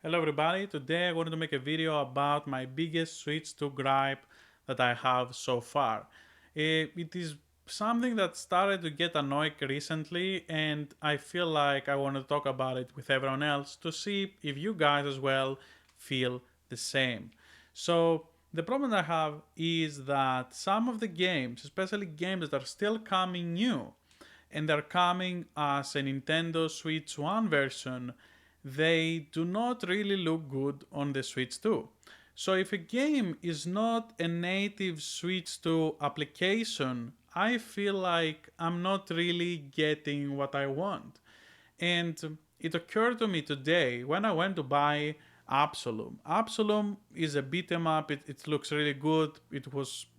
Hello everybody, today I wanted to make a video about my biggest switch to gripe that I have so far. It is something that started to get annoying recently and I feel like I want to talk about it with everyone else to see if you guys as well feel the same. So the problem I have is that some of the games, especially games that are still coming new, and they're coming as a Nintendo Switch 1 version, they do not really look good on the Switch 2. So if a game is not a native Switch 2 application, I feel like I'm not really getting what I want. And it occurred to me today when I went to buy Absolum. Absolum is a beat 'em up. It looks really good.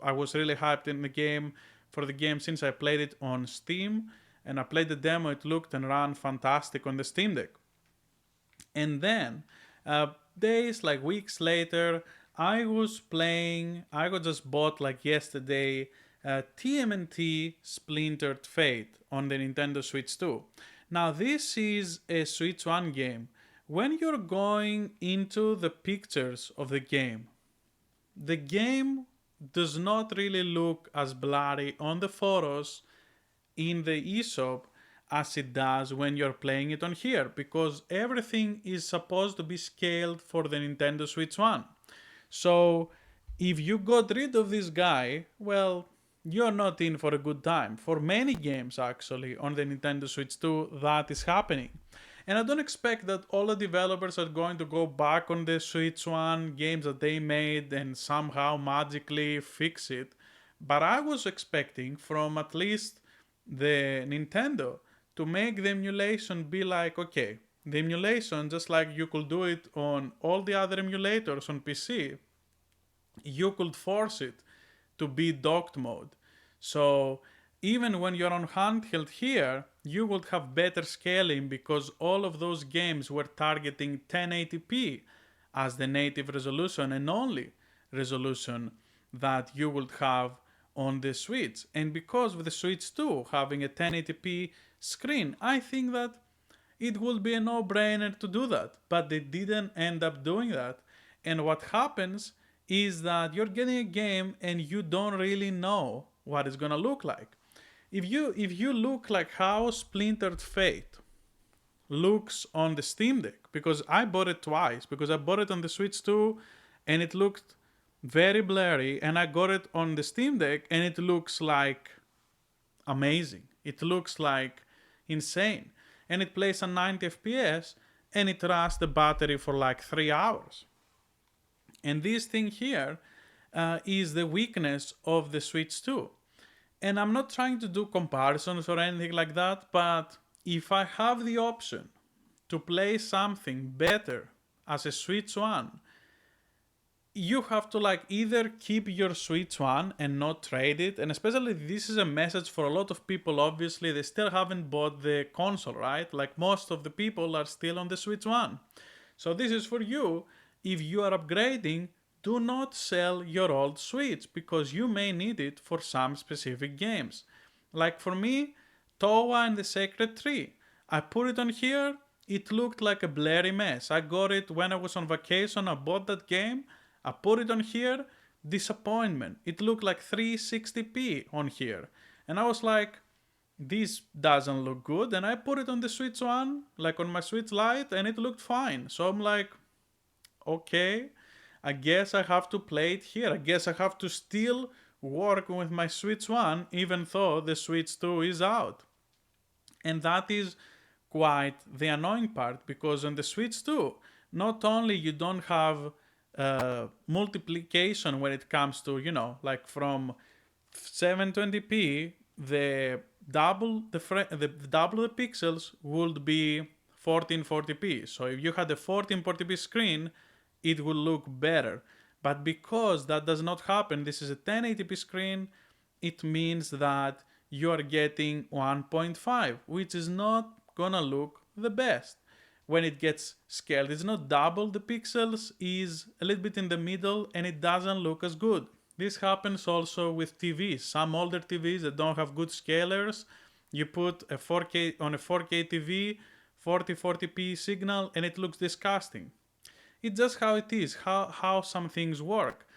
I was really hyped in the game for the game since I played it on Steam and I played the demo. It looked and ran fantastic on the Steam Deck. And then days like weeks later, I got just bought like yesterday TMNT Splintered Fate on the Nintendo Switch 2. Now this is a Switch 1 game. When you're going into the pictures of the game does not really look as blurry on the photos in the eShop as it does when you're playing it on here, because everything is supposed to be scaled for the Nintendo Switch 1. So if you got rid of this guy, well, you're not in for a good time. For many games actually on the Nintendo Switch 2 that is happening. And I don't expect that all the developers are going to go back on the Switch 1 games that they made and somehow magically fix it. But I was expecting from at least the Nintendo to make the emulation be like, okay, the emulation, just like you could do it on all the other emulators on PC, you could force it to be docked mode. So even when you're on handheld here, you would have better scaling because all of those games were targeting 1080p as the native resolution and only resolution that you would have on the Switch. And because of the Switch 2 having a 1080p screen, I think that it would be a no-brainer to do that. But they didn't end up doing that. And what happens is that you're getting a game and you don't really know what it's gonna look like. If you look like how Splintered Fate looks on the Steam Deck, because I bought it twice, because I bought it on the Switch 2 and it looked very blurry, and I got it on the Steam Deck and it looks like amazing. It looks like insane. And it plays at 90 FPS and it lasts the battery for like 3 hours. And this thing here is the weakness of the Switch 2. And I'm not trying to do comparisons or anything like that, but if I have the option to play something better as a Switch 1, you have to like either keep your Switch 1 and not trade it. And especially this is a message for a lot of people. Obviously they still haven't bought the console, right? Like most of the people are still on the Switch 1. So this is for you. If you are upgrading, do not sell your old Switch because you may need it for some specific games. Like for me, Towa and the Sacred Tree. I put it on here, it looked like a blurry mess. I got it when I was on vacation, I bought that game, I put it on here, disappointment. It looked like 360p on here. And I was like, this doesn't look good. And I put it on the Switch 1, like on my Switch Lite, and it looked fine. So I'm like, okay, I guess I have to play it here. I guess I have to still work with my Switch 1 even though the Switch 2 is out. And that is quite the annoying part because on the Switch 2, not only you don't have multiplication when it comes to, like from 720p, the double the pixels would be 1440p. So if you had a 1440p screen, it will look better. But because that does not happen, this is a 1080p screen, it means that you are getting 1.5, which is not gonna look the best when it gets scaled. It's not double the pixels, is a little bit in the middle, and it doesn't look as good. This happens also with TVs. Some older TVs that don't have good scalers, you put a 4K on a 4K TV, 4040p signal, and it looks disgusting. It's just how it is, how some things work.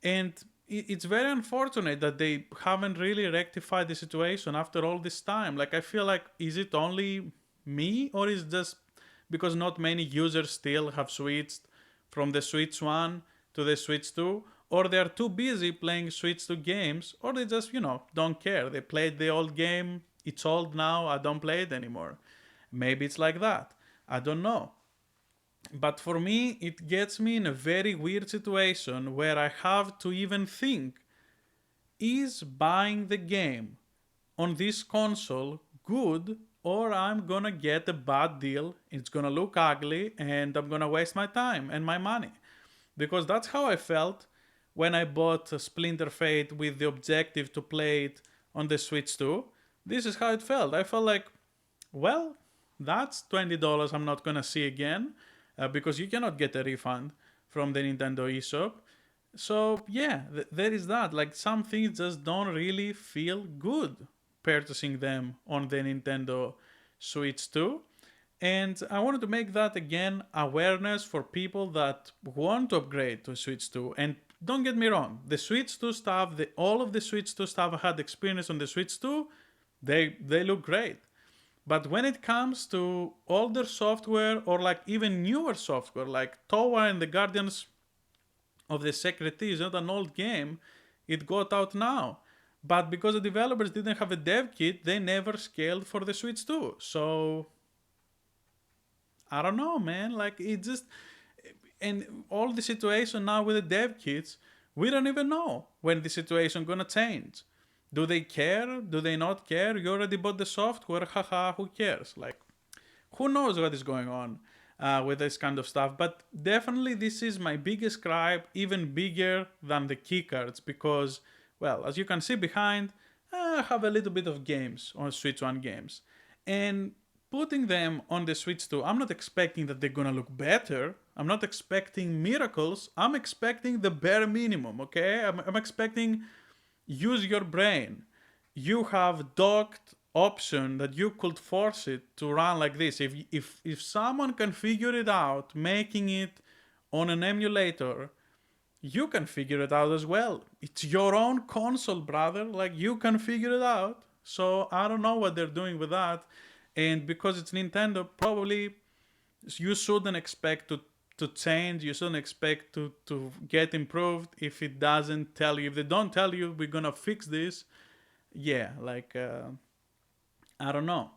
And it's very unfortunate that they haven't really rectified the situation after all this time. Like, I feel like, is it only me, or is it just because not many users still have switched from the Switch 1 to the Switch 2, or they're too busy playing Switch 2 games, or they just, don't care. They played the old game, it's old now, I don't play it anymore. Maybe it's like that. I don't know. But for me, it gets me in a very weird situation where I have to even think, is buying the game on this console good, or I'm gonna get a bad deal, it's gonna look ugly, and I'm gonna waste my time and my money? Because that's how I felt when I bought Splinter Fate with the objective to play it on the Switch 2. This is how it felt. I felt like, well, that's $20 I'm not gonna see again, because you cannot get a refund from the Nintendo eShop. So yeah, there is that. Like, some things just don't really feel good purchasing them on the Nintendo Switch 2. And I wanted to make that again awareness for people that want to upgrade to Switch 2. And don't get me wrong, the Switch 2 stuff, all of the Switch 2 stuff I had experience on the Switch 2, they look great. But when it comes to older software, or like even newer software, like Towa and the Guardians of the Sacred Tea is not an old game, it got out now. But because the developers didn't have a dev kit, they never scaled for the Switch 2. So I don't know, man. Like, it just, and all the situation now with the dev kits, we don't even know when the situation gonna change. Do they care? Do they not care? You already bought the software, haha, who cares? Like, who knows what is going on with this kind of stuff. But definitely this is my biggest gripe, even bigger than the keycards, because, well, as you can see behind, I have a little bit of games on Switch 1 games. And putting them on the Switch 2, I'm not expecting that they're gonna look better. I'm not expecting miracles. I'm expecting the bare minimum, okay? I'm expecting, use your brain. You have docked option that you could force it to run like this. If someone can figure it out, making it on an emulator, you can figure it out as well. It's your own console, brother. Like, you can figure it out. So I don't know what they're doing with that. And because it's Nintendo, probably you shouldn't expect to change. You shouldn't expect to get improved if it doesn't tell you. If they don't tell you we're gonna fix this, yeah, like I don't know.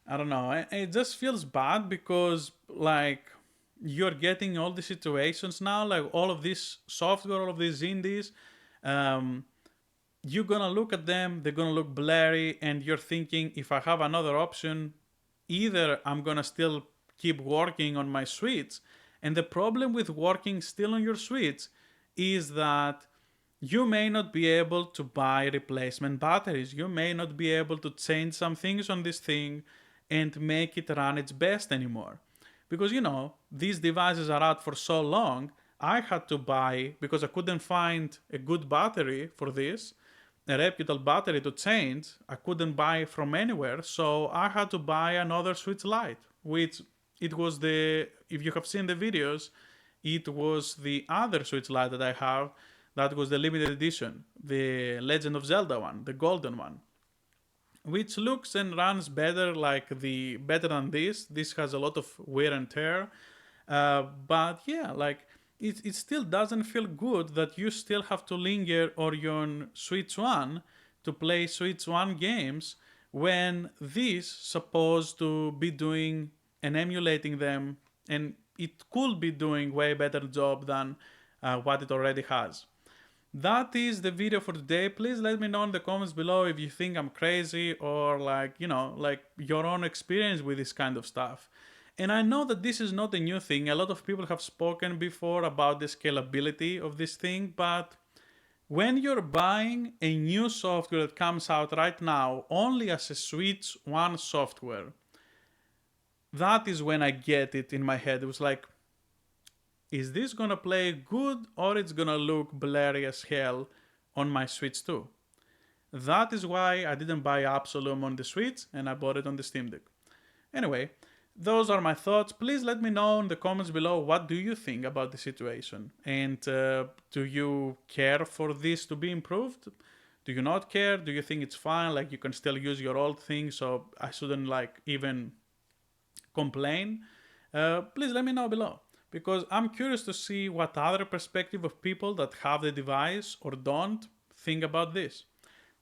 I don't know. It just feels bad because, like, you're getting all the situations now, like all of this software, all of these indies. Um, you're gonna look at them, they're gonna look blurry, and you're thinking, if I have another option, either I'm gonna still keep working on my Switch. And the problem with working still on your Switch is that you may not be able to buy replacement batteries. You may not be able to change some things on this thing and make it run its best anymore. Because, these devices are out for so long, I had to buy, because I couldn't find a good battery for this, a reputable battery to change, I couldn't buy from anywhere, so I had to buy another Switch Lite, which it was if you have seen the videos, it was the other Switch Lite that I have, that was the limited edition, the Legend of Zelda one, the golden one, which looks and runs better, better than this. This has a lot of wear and tear, but yeah, like, it still doesn't feel good that you still have to linger on your Switch 1 to play Switch 1 games when this supposed to be doing and emulating them, and it could be doing way better job than what it already has. That is the video for today. Please let me know in the comments below if you think I'm crazy, or like your own experience with this kind of stuff. And I know that this is not a new thing. A lot of people have spoken before about the scalability of this thing, but when you're buying a new software that comes out right now only as a Switch 1 software, that is when I get it in my head. It was like, is this gonna play good, or it's gonna look blurry as hell on my Switch 2? That is why I didn't buy Absolum on the Switch and I bought it on the Steam Deck. Anyway, those are my thoughts. Please let me know in the comments below, what do you think about the situation, and do you care for this to be improved? Do you not care? Do you think it's fine, like you can still use your old thing, so I shouldn't like even complain? Please let me know below, because I'm curious to see what other perspective of people that have the device or don't think about this.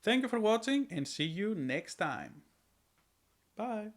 Thank you for watching, and see you next time. Bye.